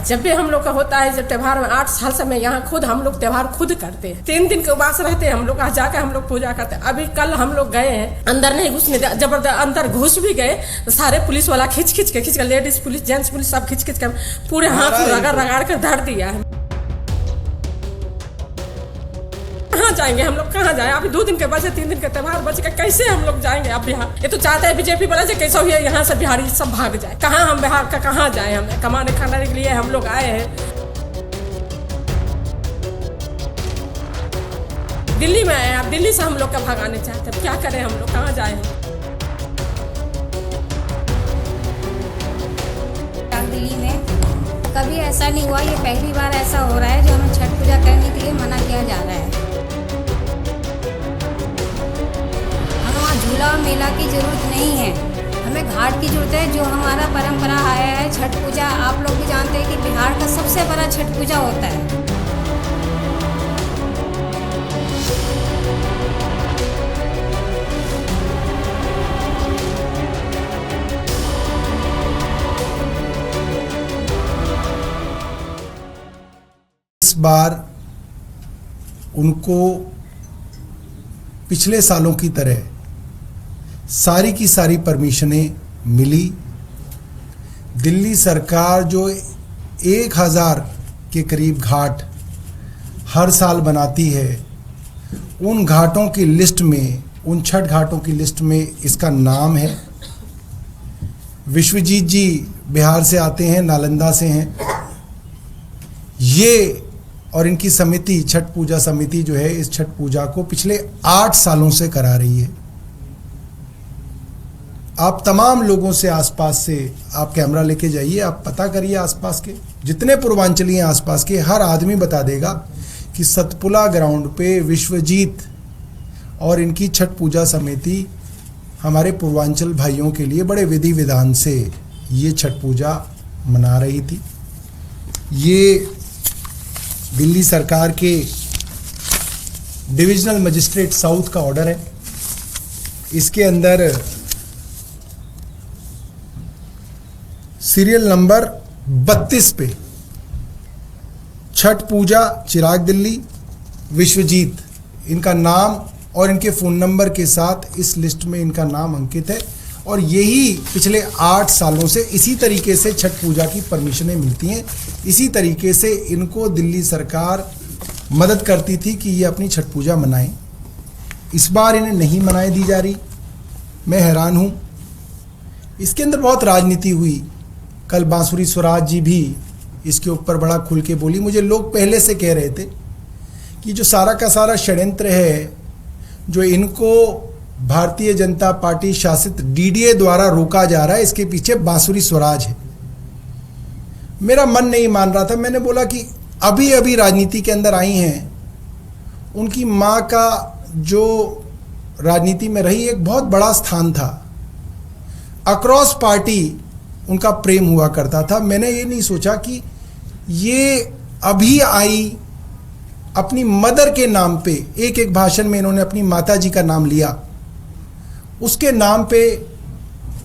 जब भी हम लोग का होता है, जब त्योहार में 8 साल से मैं यहाँ खुद हम लोग त्योहार खुद करते हैं, 3 दिन के उपवास रहते हैं हम लोग, जाकर हम लोग पूजा करते हैं। अभी कल हम लोग गए हैं, अंदर नहीं घुसने दिया, जबरदस्त अंदर घुस भी गए तो सारे पुलिस वाला खींच के लेडीज पुलिस जेंट्स पुलिस सब खींच के पूरे हाथ रगड़ कर धर दिया है। कहाँ जाएंगे हम लोग, कहाँ जाए? अभी 2 दिन के बचे, 3 दिन के त्योहार बच के कैसे हम लोग जाएंगे अब बिहार? ये तो चाहते हैं बीजेपी वाला कैसे हुआ यहाँ से बिहारी सब भाग जाए। कहाँ हम बिहार का कहाँ जाए? हम कमाने खाने के लिए हम लोग आए हैं। दिल्ली में आए, अब दिल्ली से हम लोग का भगाने चाहते हैं, क्या करें हम लोग, कहाँ जाए? दिल्ली में कभी ऐसा नहीं हुआ, ये पहली बार ऐसा हो रहा है जो हमें छठ पूजा करने के लिए मना किया जा रहा है। हमें वहाँ झूला और मेला की जरूरत नहीं है, हमें घाट की जरूरत है जो हमारा परंपरा आया है। छठ पूजा आप लोग भी जानते हैं कि बिहार का सबसे बड़ा छठ पूजा होता है। इस बार उनको पिछले सालों की तरह सारी की सारी परमिशनें मिली। दिल्ली सरकार जो 1000 के करीब घाट हर साल बनाती है, उन घाटों की लिस्ट में, उन छठ घाटों की लिस्ट में इसका नाम है। विश्वजीत जी बिहार से आते हैं, नालंदा से हैं। ये और इनकी समिति, छठ पूजा समिति जो है, इस छठ पूजा को पिछले 8 सालों से करा रही है। आप तमाम लोगों से, आसपास से आप कैमरा लेके जाइए, आप पता करिए आसपास के जितने पूर्वांचली हैं आसपास के, हर आदमी बता देगा कि सतपुला ग्राउंड पे विश्वजीत और इनकी छठ पूजा समिति हमारे पूर्वांचल भाइयों के लिए बड़े विधि विधान से ये छठ पूजा मना रही थी। ये दिल्ली सरकार के डिविजनल मजिस्ट्रेट साउथ का ऑर्डर है। इसके अंदर सीरियल नंबर 32 पे छठ पूजा चिराग दिल्ली विश्वजीत, इनका नाम और इनके फ़ोन नंबर के साथ इस लिस्ट में इनका नाम अंकित है। और यही पिछले 8 सालों से इसी तरीके से छठ पूजा की परमिशनें मिलती हैं। इसी तरीके से इनको दिल्ली सरकार मदद करती थी कि ये अपनी छठ पूजा मनाएं। इस बार इन्हें नहीं मनाए दी जा रही, मैं हैरान हूँ। इसके अंदर बहुत राजनीति हुई। कल बांसुरी स्वराज जी भी इसके ऊपर बड़ा खुल के बोली। मुझे लोग पहले से कह रहे थे कि जो सारा का सारा षड्यंत्र है, जो इनको भारतीय जनता पार्टी शासित डीडीए द्वारा रोका जा रहा है, इसके पीछे बांसुरी स्वराज है। मेरा मन नहीं मान रहा था। मैंने बोला कि अभी अभी राजनीति के अंदर आई हैं, उनकी माँ का जो राजनीति में रही एक बहुत बड़ा स्थान था, अक्रॉस पार्टी उनका प्रेम हुआ करता था। मैंने ये नहीं सोचा कि ये अभी आई अपनी मदर के नाम पे, एक एक भाषण में इन्होंने अपनी माता जी का नाम लिया, उसके नाम पे,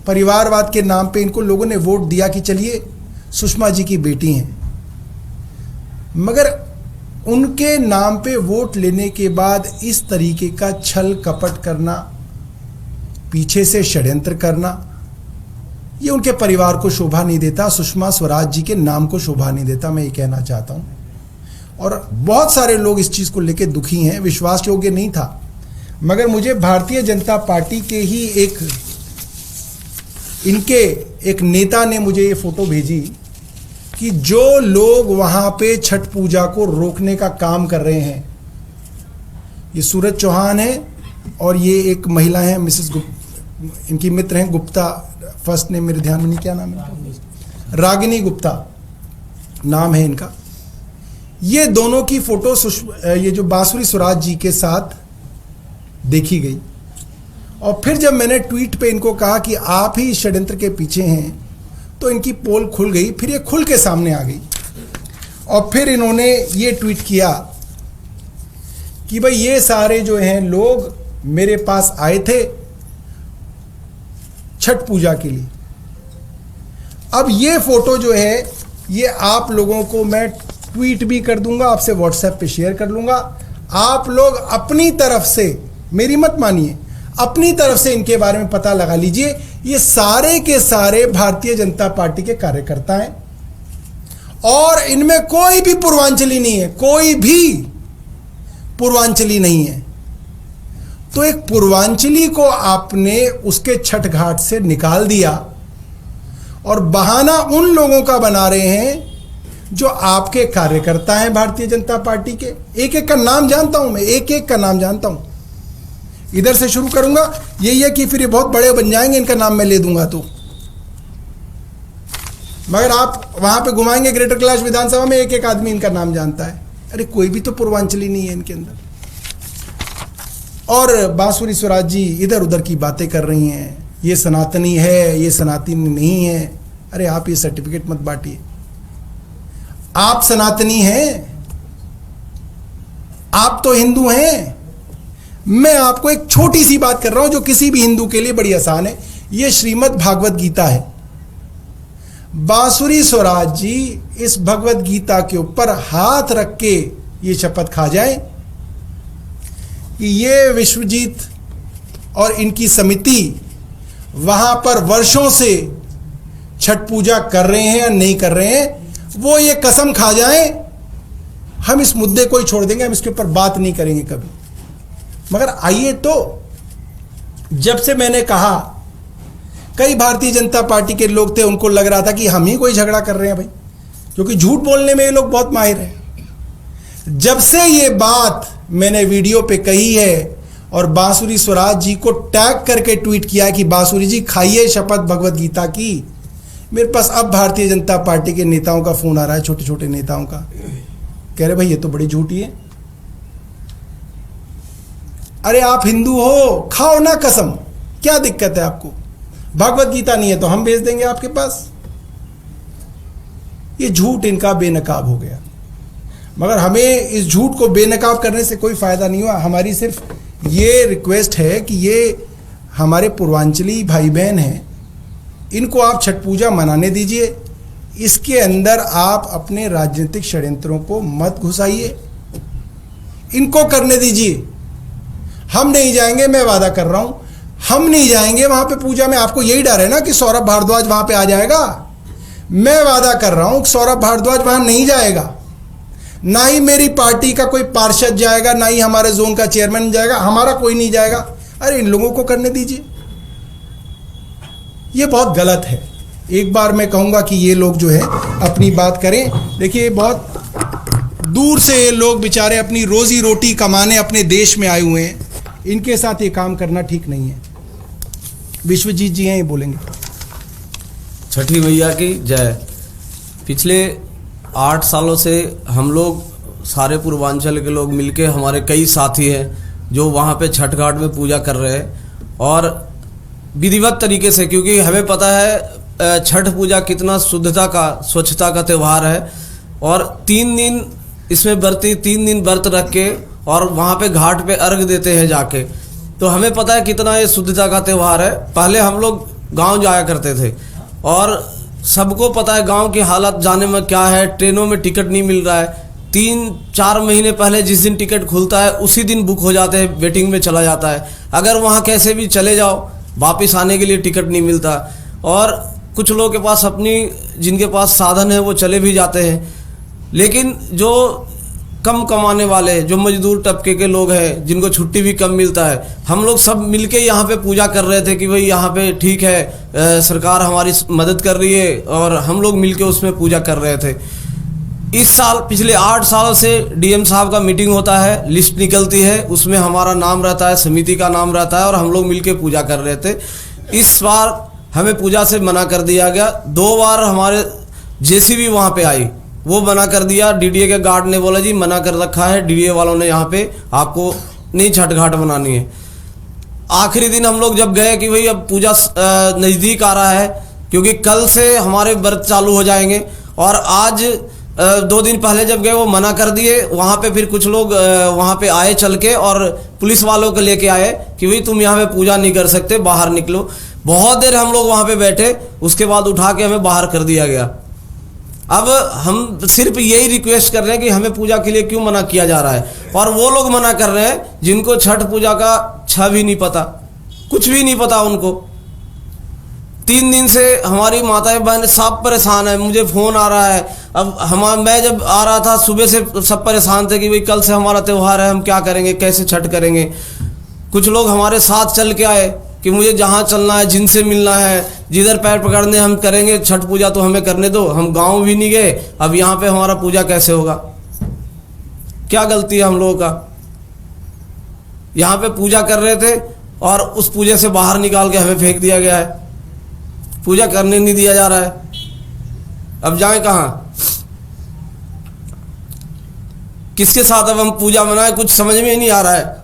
परिवारवाद के नाम पे इनको लोगों ने वोट दिया कि चलिए सुषमा जी की बेटी हैं। मगर उनके नाम पे वोट लेने के बाद इस तरीके का छल कपट करना, पीछे से षड्यंत्र करना, ये उनके परिवार को शोभा नहीं देता, सुषमा स्वराज जी के नाम को शोभा नहीं देता। मैं ये कहना चाहता हूँ। और बहुत सारे लोग इस चीज़ को लेकर दुखी हैं। विश्वास योग्य नहीं था, मगर मुझे भारतीय जनता पार्टी के ही एक नेता ने मुझे ये फोटो भेजी कि जो लोग वहाँ पे छठ पूजा को रोकने का काम कर रहे हैं, ये सूरज चौहान है और ये एक महिला है, मिसेस इनकी मित्र हैं गुप्ता, फर्स्ट नेम मेरे ध्यान में नहीं, क्या नाम है, रागिनी गुप्ता नाम है इनका। ये दोनों की फोटो ये जो बांसुरी स्वराज जी के साथ देखी गई। और फिर जब मैंने ट्वीट पे इनको कहा कि आप ही षड्यंत्र के पीछे हैं, तो इनकी पोल खुल गई। फिर ये खुल के सामने आ गई और फिर इन्होंने ये ट्वीट किया कि भाई ये सारे जो हैं लोग मेरे पास आए थे छठ पूजा के लिए। अब ये फोटो जो है ये आप लोगों को मैं ट्वीट भी कर दूंगा, आपसे व्हाट्सएप पे शेयर कर लूंगा। आप लोग अपनी तरफ से, मेरी मत मानिए, अपनी तरफ से इनके बारे में पता लगा लीजिए। ये सारे के सारे भारतीय जनता पार्टी के कार्यकर्ता हैं और इनमें कोई भी पूर्वांचली नहीं है, कोई भी पूर्वांचली नहीं है। तो एक पूर्वांचली को आपने उसके छठ घाट से निकाल दिया और बहाना उन लोगों का बना रहे हैं जो आपके कार्यकर्ता हैं भारतीय जनता पार्टी के। एक एक का नाम जानता हूं मैं, एक एक का नाम जानता हूं। इधर से शुरू करूंगा, यही है कि फिर ये बहुत बड़े बन जाएंगे, इनका नाम मैं ले दूंगा तो। मगर आप वहां पे घुमाएंगे ग्रेटर कैलाश विधानसभा में, एक एक आदमी इनका नाम जानता है। अरे कोई भी तो पूर्वांचली नहीं है इनके अंदर। और बांसुरी स्वराज जी इधर उधर की बातें कर रही हैं, ये सनातनी है, ये सनातनी नहीं है। अरे आप ये सर्टिफिकेट मत बांटिए। आप सनातनी हैं, आप तो हिंदू हैं। मैं आपको एक छोटी सी बात कर रहा हूं जो किसी भी हिंदू के लिए बड़ी आसान है। ये श्रीमद् भागवत गीता है। बांसुरी स्वराज जी इस भगवत गीता के ऊपर हाथ रख के ये शपथ खा जाएं कि ये विश्वजीत और इनकी समिति वहां पर वर्षों से छठ पूजा कर रहे हैं या नहीं कर रहे हैं, वो ये कसम खा जाएं, हम इस मुद्दे को ही छोड़ देंगे, हम इसके ऊपर बात नहीं करेंगे कभी। मगर आइए तो, जब से मैंने कहा, कई भारतीय जनता पार्टी के लोग थे, उनको लग रहा था कि हम ही कोई झगड़ा कर रहे हैं भाई, क्योंकि झूठ बोलने में ये लोग बहुत माहिर हैं। जब से ये बात मैंने वीडियो पे कही है और बांसुरी स्वराज जी को टैग करके ट्वीट किया है कि बांसुरी जी खाइए शपथ भगवत गीता की, मेरे पास अब भारतीय जनता पार्टी के नेताओं का फोन आ रहा है, छोटे छोटे नेताओं का, कह रहे भाई ये तो बड़ी झूठी है। अरे आप हिंदू हो, खाओ ना कसम, क्या दिक्कत है आपको? भगवत गीता नहीं है तो हम भेज देंगे आपके पास। ये झूठ इनका बेनकाब हो गया। मगर हमें इस झूठ को बेनकाब करने से कोई फायदा नहीं हुआ। हमारी सिर्फ ये रिक्वेस्ट है कि ये हमारे पूर्वांचली भाई बहन हैं, इनको आप छठ पूजा मनाने दीजिए। इसके अंदर आप अपने राजनीतिक षड्यंत्रों को मत घुसाइए, इनको करने दीजिए। हम नहीं जाएंगे, मैं वादा कर रहा हूं, हम नहीं जाएंगे वहां पे पूजा में। आपको यही डर है ना कि सौरभ भारद्वाज वहां पे आ जाएगा। मैं वादा कर रहा हूं कि सौरभ भारद्वाज वहां नहीं जाएगा, ना ही मेरी पार्टी का कोई पार्षद जाएगा, ना ही हमारे जोन का चेयरमैन जाएगा, हमारा कोई नहीं जाएगा। अरे इन लोगों को करने दीजिए, ये बहुत गलत है। एक बार मैं कहूंगा कि ये लोग जो है अपनी बात करें। देखिए बहुत दूर से ये लोग बेचारे अपनी रोजी रोटी कमाने अपने देश में आए हुए हैं, इनके साथ ये काम करना ठीक नहीं है। विश्वजीत जी हैं, ये बोलेंगे। छठी मैया की जय। पिछले 8 सालों से हम लोग सारे पूर्वांचल के लोग मिलके, हमारे कई साथी हैं जो वहाँ पे छठ घाट में पूजा कर रहे हैं और विधिवत तरीके से, क्योंकि हमें पता है छठ पूजा कितना शुद्धता का, स्वच्छता का त्यौहार है। और 3 दिन इसमें 3 दिन व्रत रख के और वहाँ पे घाट पे अर्घ देते हैं जाके। तो हमें पता है कितना ये शुद्धता का त्यौहार है। पहले हम लोग गांव जाया करते थे और सबको पता है गांव की हालत जाने में क्या है। ट्रेनों में टिकट नहीं मिल रहा है। 3-4 महीने पहले जिस दिन टिकट खुलता है उसी दिन बुक हो जाते हैं, वेटिंग में चला जाता है। अगर वहाँ कैसे भी चले जाओ, वापस आने के लिए टिकट नहीं मिलता। और कुछ लोगों के पास जिनके पास साधन है वो चले भी जाते हैं, लेकिन जो कम कमाने वाले, जो मजदूर तबके के लोग हैं, जिनको छुट्टी भी कम मिलता है, हम लोग सब मिलके यहाँ पे पूजा कर रहे थे कि भाई यहाँ पे ठीक है, सरकार हमारी मदद कर रही है, और हम लोग मिलके उसमें पूजा कर रहे थे। इस साल पिछले 8 साल से डीएम साहब का मीटिंग होता है, लिस्ट निकलती है, उसमें हमारा नाम रहता है, समिति का नाम रहता है और हम लोग मिलके पूजा कर रहे थे। इस बार हमें पूजा से मना कर दिया गया। 2 बार हमारे जेसीबी वहाँ पे आई, वो मना कर दिया। डीडीए के गार्ड ने बोला जी मना कर रखा है डीडीए वालों ने, यहाँ पे आपको नहीं छठ घाट बनानी है। आखिरी दिन हम लोग जब गए कि भाई अब पूजा नज़दीक आ रहा है, क्योंकि कल से हमारे व्रत चालू हो जाएंगे, और आज 2 दिन पहले जब गए वो मना कर दिए। वहाँ पे फिर कुछ लोग वहाँ पे आए चल के और पुलिस वालों को लेके आए कि भाई तुम यहाँ पे पूजा नहीं कर सकते, बाहर निकलो। बहुत देर हम लोग वहाँ पे बैठे, उसके बाद उठा के हमें बाहर कर दिया गया। अब हम सिर्फ यही रिक्वेस्ट कर रहे हैं कि हमें पूजा के लिए क्यों मना किया जा रहा है, और वो लोग मना कर रहे हैं जिनको छठ पूजा का छ भी नहीं पता, कुछ भी नहीं पता उनको। 3 दिन से हमारी माताएं बहन सब परेशान है, मुझे फ़ोन आ रहा है। अब मैं जब आ रहा था सुबह से सब परेशान थे कि भाई कल से हमारा त्यौहार है, हम क्या करेंगे, कैसे छठ करेंगे। कुछ लोग हमारे साथ चल के आए कि मुझे जहाँ चलना है, जिनसे मिलना है, जिधर पैर पकड़ने हम करेंगे छठ पूजा, तो हमें करने दो। हम गांव भी नहीं गए, अब यहाँ पे हमारा पूजा कैसे होगा? क्या गलती है हम लोगों का? यहाँ पे पूजा कर रहे थे और उस पूजे से बाहर निकाल के हमें फेंक दिया गया है, पूजा करने नहीं दिया जा रहा है। अब जाएं कहाँ? किसके साथ अब हम पूजा मनाएं, कुछ समझ में ही नहीं आ रहा है।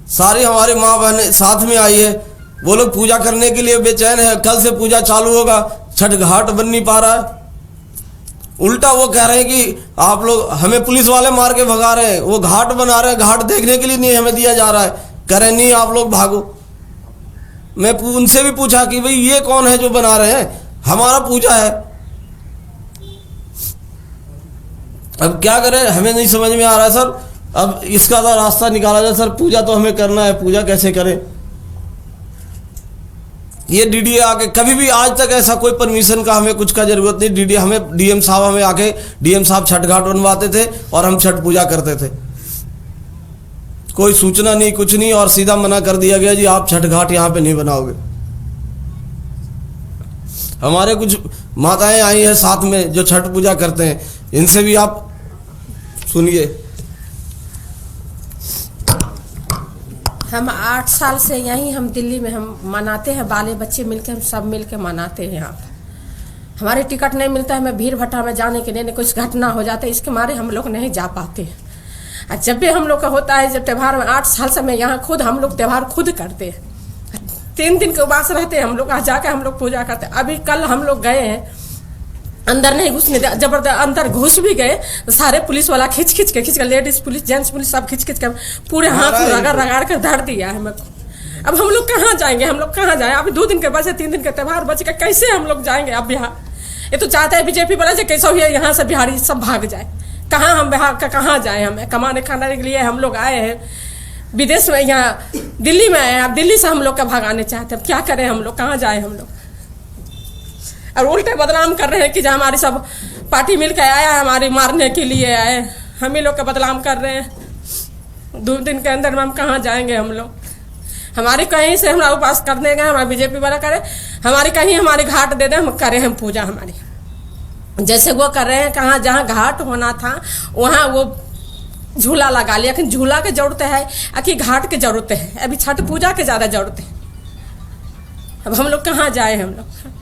सारी हमारी माँ बहन साथ में आई है, वो लोग पूजा करने के लिए बेचैन है। कल से पूजा चालू होगा, छठ घाट बन नहीं पा रहा है। उल्टा वो कह रहे हैं कि आप लोग, हमें पुलिस वाले मार के भगा रहे हैं, वो घाट बना रहे हैं, घाट देखने के लिए नहीं हमें दिया जा रहा है। कह रहे नहीं आप लोग भागो। मैं उनसे भी पूछा कि भाई ये कौन है जो बना रहे हैं, हमारा पूजा है। अब क्या करें, हमें नहीं समझ में आ रहा है सर। अब इसका तो रास्ता निकाला जाए सर, पूजा तो हमें करना है, पूजा कैसे करें? ये डीडीए आके कभी भी आज तक ऐसा कोई परमिशन का हमें कुछ का जरूरत नहीं। डीडीए हमें, डीएम साहब हमें आके, डीएम साहब छठ घाट बनवाते थे और हम छठ पूजा करते थे। कोई सूचना नहीं, कुछ नहीं, और सीधा मना कर दिया गया जी आप छठ घाट यहाँ पे नहीं बनाओगे। हमारे कुछ माताएं आई हैं साथ में जो छठ पूजा करते हैं, इनसे भी आप सुनिए। हम 8 साल से यहीं हम दिल्ली में हम मनाते हैं, बाले बच्चे मिलके हम सब मिलके मनाते हैं। यहाँ पे हमारे टिकट नहीं मिलता है, हमें भीड़ भट्टा में जाने के लिए कुछ घटना हो जाता है, इसके मारे हम लोग नहीं जा पाते हैं। और जब भी हम लोग का होता है, जब त्यौहार में 8 साल से मैं यहाँ खुद हम लोग त्यौहार खुद करते हैं। 3 दिन के उपवास रहते हैं हम लोग, जाकर हम लोग पूजा करते हैं। अभी कल हम लोग गए हैं, अंदर नहीं घुसने दिया, जबरदस्त अंदर घुस भी गए तो सारे पुलिस वाला खींच के लेडीज पुलिस, जेंट्स पुलिस सब खींच के पूरे हाथ रगड़ कर धर दिया है हमको। अब हम लोग कहाँ जाएंगे, हम लोग कहाँ जाए? अभी 2 दिन के बचे, 3 दिन के त्यौहार बचे, कैसे हम लोग जाएंगे अब बिहार? ये तो चाहते हैं बीजेपी वाला जो कैसे भी यहाँ से बिहारी सब भाग जाए। कहाँ हम बिहार का कहाँ जाए? हमें कमाने खाने के लिए हम लोग आए हैं विदेश में, यहाँ दिल्ली में आए हैं। अब दिल्ली से हम लोग का भगाने चाहते हैं, क्या करें हम लोग, कहाँ जाए हम लोग? और उल्टे बदनाम कर रहे हैं कि जो हमारी सब पार्टी मिलकर आया है हमारी मारने के लिए आए, हम ही लोग का बदनाम कर रहे हैं। 2 दिन के अंदर में हम कहाँ जाएंगे हम लोग? हमारी कहीं से हमारा उपास करने गए, हमारा बीजेपी वाला करे, हमारी कहीं हमारी घाट दे दे, हम करें हम पूजा हमारी जैसे वो कर रहे हैं। कहाँ जहाँ घाट होना था वहाँ वो झूला लगा लिया, लेकिन झूला की जरूरत है कि घाट की जरूरत है? अभी छठ पूजा की ज़्यादा जरूरत है। अब हम लोग कहाँ जाए? हम लोग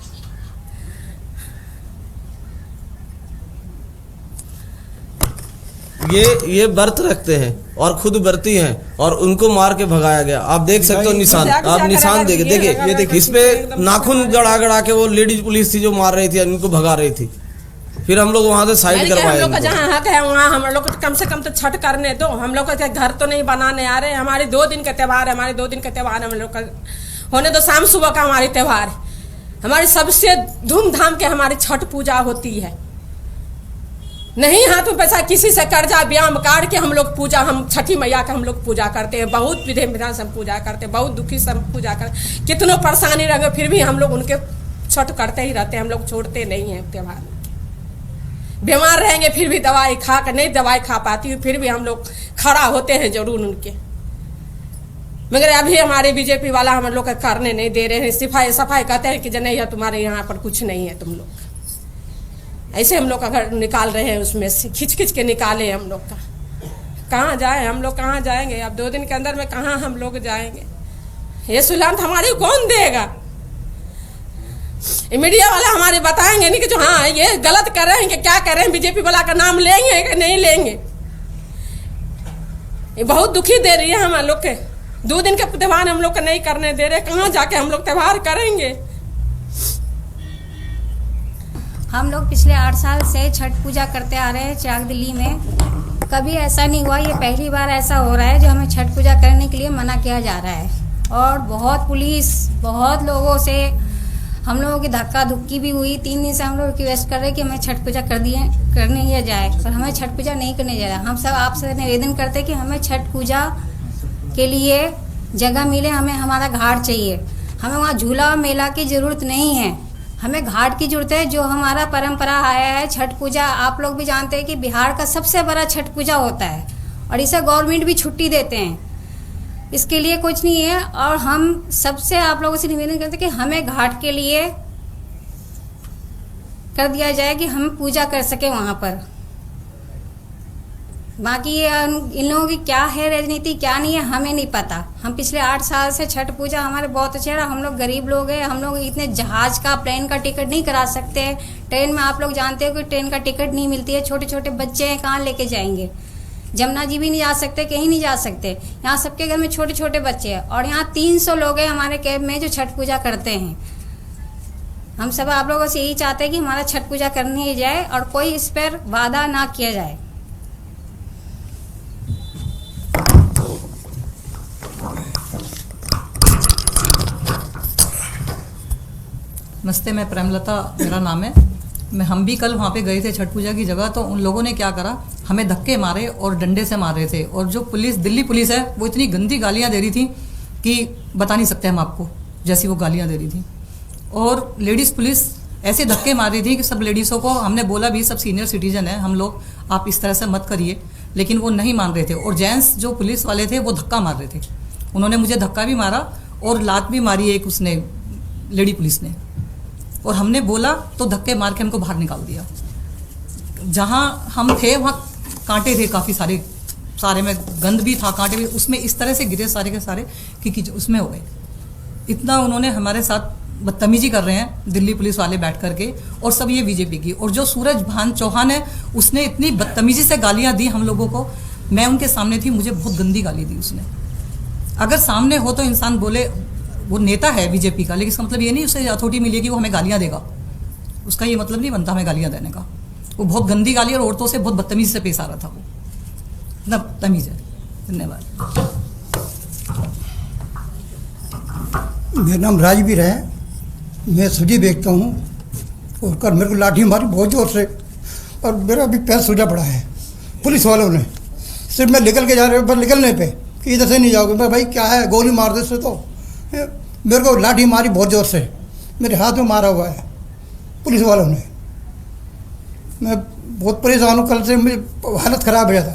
ये व्रत रखते हैं और खुद व्रती हैं और उनको मार के भगाया गया। आप देख सकते हो निशान, आप निशान देखिए, इस पे नाखून गड़ा के वो लेडीज पुलिस थी जो मार रही थी, उनको भगा रही थी। फिर हम लोग वहां से साइड करवाए। हम लोग जहाँ हक है वहाँ हम लोग कम से कम तो छठ करने दो। हम लोग का घर तो नहीं बनाने आ रहे, हमारे 2 दिन का त्यौहार है, हमारे 2 दिन का त्यौहार हम लोग का होने दो। शाम सुबह का हमारी त्यौहार है, हमारी सबसे धूमधाम के हमारी छठ पूजा होती है। नहीं हाथ में पैसा किसी से कर्जा ब्याम काट के हम लोग पूजा, हम छठी मैया का हम लोग पूजा करते हैं। बहुत विधि विधान से हम पूजा करते हैं, बहुत दुखी से हम पूजा करते, कितनों परेशानी रहे फिर भी हम लोग उनके छठ करते ही रहते हैं। हम लोग छोड़ते नहीं हैं त्यौहार। बीमार रहेंगे फिर भी दवाई खा कर, नहीं दवाई खा पाती हूँ फिर भी हम लोग खड़ा होते हैं जरूर उनके। मगर अभी हमारे बीजेपी वाला हम लोग का करने नहीं दे रहे हैं। सफाई कहते हैं कि नहीं तुम्हारे यहाँ पर कुछ नहीं है, तुम लोग ऐसे हम लोग का घर निकाल रहे हैं, उसमें से खिंच के निकाले हम लोग का। कहाँ जाए हम लोग, कहाँ जाएंगे? अब 2 दिन के अंदर में कहाँ हम लोग जाएंगे? ये सुलान हमारे कौन देगा? मीडिया वाला हमारे बताएंगे नहीं कि जो हाँ ये गलत कर रहे हैं कि क्या कर रहे हैं, बीजेपी वाला का नाम लेंगे कि नहीं लेंगे? ये बहुत दुखी दे रही है हम लोग के। 2 दिन का त्यौहार हम लोग का नहीं करने दे रहे, कहाँ जाके हम लोग त्यौहार करेंगे? हम लोग पिछले 8 साल से छठ पूजा करते आ रहे हैं चिराग दिल्ली में। कभी ऐसा नहीं हुआ, ये पहली बार ऐसा हो रहा है जो हमें छठ पूजा करने के लिए मना किया जा रहा है। और बहुत पुलिस, बहुत लोगों से हम लोगों की धक्का धुक्की भी हुई। 3 दिन से हम लोग रिक्वेस्ट कर रहे हैं कि हमें छठ पूजा करने ही जाए, पर हमें छठ पूजा नहीं करने जा रहा। हम सब आपसे निवेदन करते हैं कि हमें छठ पूजा के लिए जगह मिले, हमें हमारा घाट चाहिए। हमें वहाँ झूला और मेला की ज़रूरत नहीं है, हमें घाट की ज़रूरत है। जो हमारा परंपरा आया है छठ पूजा, आप लोग भी जानते हैं कि बिहार का सबसे बड़ा छठ पूजा होता है और इसे गवर्नमेंट भी छुट्टी देते हैं, इसके लिए कुछ नहीं है। और हम सबसे आप लोगों से निवेदन करते हैं कि हमें घाट के लिए कर दिया जाए कि हम पूजा कर सके वहाँ पर। बाकी ये इन लोगों की क्या है राजनीति, क्या नहीं है, हमें नहीं पता। हम पिछले 8 साल से छठ पूजा हमारे बहुत अच्छे रहा। हम लोग गरीब लोग हैं, हम लोग इतने जहाज का प्लेन का टिकट नहीं करा सकते। ट्रेन में आप लोग जानते हो कि ट्रेन का टिकट नहीं मिलती है। छोटे छोटे बच्चे हैं, कहाँ लेके जाएंगे? जमुना जी भी नहीं जा सकते, कहीं नहीं जा सकते। यहाँ सबके घर में छोटे छोटे बच्चे हैं और यहाँ 300 लोग हैं हमारे कैंप में जो छठ पूजा करते हैं। हम सब आप लोगों से यही चाहते हैं कि हमारा छठ पूजा करनी ही जाए और कोई इस पर वादा ना किया जाए। नमस्ते, मैं प्रेमलता मेरा नाम है। हम भी कल वहाँ पे गए थे छठ पूजा की जगह, तो उन लोगों ने क्या करा, हमें धक्के मारे और डंडे से मार रहे थे। और जो पुलिस, दिल्ली पुलिस है, वो इतनी गंदी गालियाँ दे रही थी कि बता नहीं सकते हम आपको, जैसी वो गालियाँ दे रही थी। और लेडीज़ पुलिस ऐसे धक्के मार रही थी कि सब लेडीज़ों को हमने बोला भी, सब सीनियर सिटीजन है हम लोग, आप इस तरह से मत करिए, लेकिन वो नहीं मान रहे थे। और जेंट्स जो पुलिस वाले थे वो धक्का मार रहे थे। उन्होंने मुझे धक्का भी मारा और लात भी मारी एक उसने, लेडी पुलिस ने। और हमने बोला तो धक्के मार के हमको बाहर निकाल दिया। जहाँ हम थे वहाँ कांटे थे काफ़ी सारे में गंद भी था, कांटे भी, उसमें इस तरह से गिरे सारे के सारे कि उसमें हो गए। इतना उन्होंने हमारे साथ बदतमीजी कर रहे हैं दिल्ली पुलिस वाले बैठ करके, और सब ये बीजेपी की। और जो सूरज भान चौहान है, उसने इतनी बदतमीजी से गालियाँ दी हम लोगों को। मैं उनके सामने थी, मुझे बहुत गंदी गाली दी उसने। अगर सामने हो तो इंसान बोले, वो नेता है बीजेपी का, लेकिन इसका मतलब ये नहीं उसे अथॉरिटी मिली कि वो हमें गालियाँ देगा। उसका ये मतलब नहीं बनता हमें गालियाँ देने का। वो बहुत गंदी गाली और औरतों से बहुत बदतमीजी से पेश आ रहा था। वो इतना बदतमीज है। धन्यवाद। मेरा नाम राजवीर है, मैं सब्जी बेचता हूँ। और कल मेरे को लाठी मारी बहुत ज़ोर से और मेरा अभी पैर सूजा पड़ा है। पुलिस वालों ने सिर्फ मैं निकल के जा रहे पर निकलने पे कि इधर से नहीं जाओगे। मैं भाई क्या है, गोली मार दे। तो मेरे को लाठी मारी बहुत ज़ोर से, मेरे हाथ में मारा हुआ है पुलिस वालों ने। मैं बहुत परेशान हूँ, कल से मेरी हालत ख़राब हो जाता।